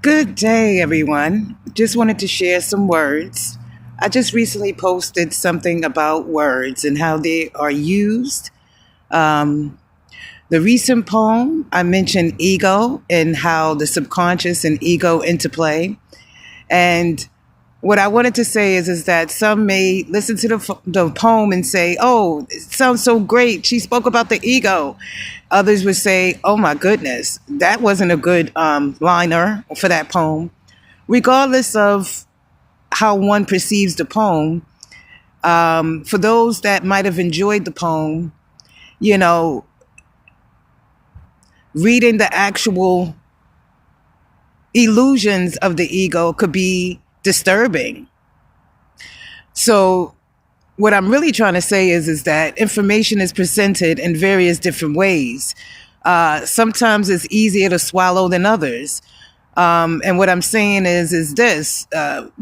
Good day, everyone. Just wanted to share some words. I just recently posted something about words and how they are used. Um, the recent poem, I mentioned ego and how the subconscious and ego interplay. And what I wanted to say is that some may listen to the poem and say, "Oh, it sounds so great. She spoke about the ego." Others would say, "Oh my goodness, that wasn't a good liner for that poem." Regardless of how one perceives the poem, for those that might have enjoyed the poem, you know, reading the actual illusions of the ego could be disturbing. So what I'm really trying to say is that information is presented in various different ways. Sometimes it's easier to swallow than others. And what I'm saying is this: the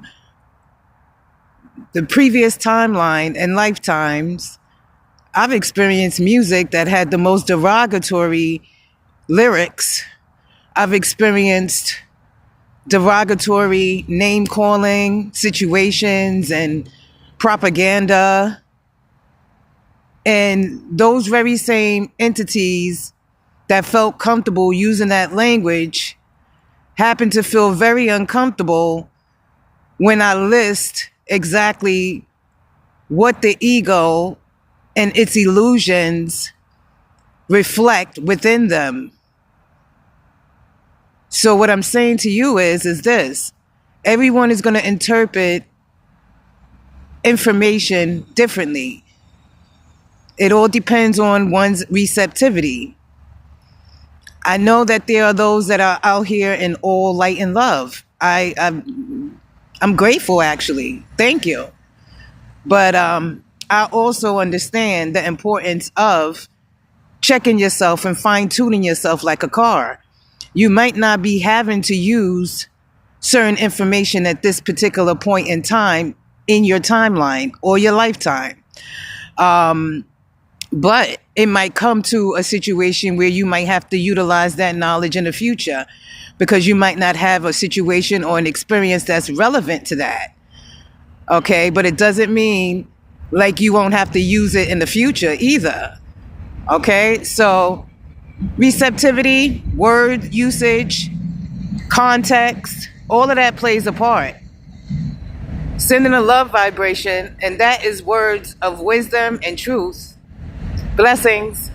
previous timeline and lifetimes, I've experienced music that had the most derogatory lyrics. I've experienced derogatory name calling situations and propaganda. And those very same entities that felt comfortable using that language happen to feel very uncomfortable when I list exactly what the ego and its illusions reflect within them. So what I'm saying to you is this: everyone is going to interpret information differently. It all depends on one's receptivity. I know that there are those that are out here in all light and love. I'm grateful, actually. Thank you. But I also understand the importance of checking yourself and fine-tuning yourself like a car. You might not be having to use certain information at this particular point in time in your timeline or your lifetime. But it might come to a situation where you might have to utilize that knowledge in the future because you might not have a situation or an experience that's relevant to that. Okay, but it doesn't mean like you won't have to use it in the future either. Okay, so receptivity, word usage, context, all of that plays a part. Sending a love vibration, and that is words of wisdom and truth. Blessings.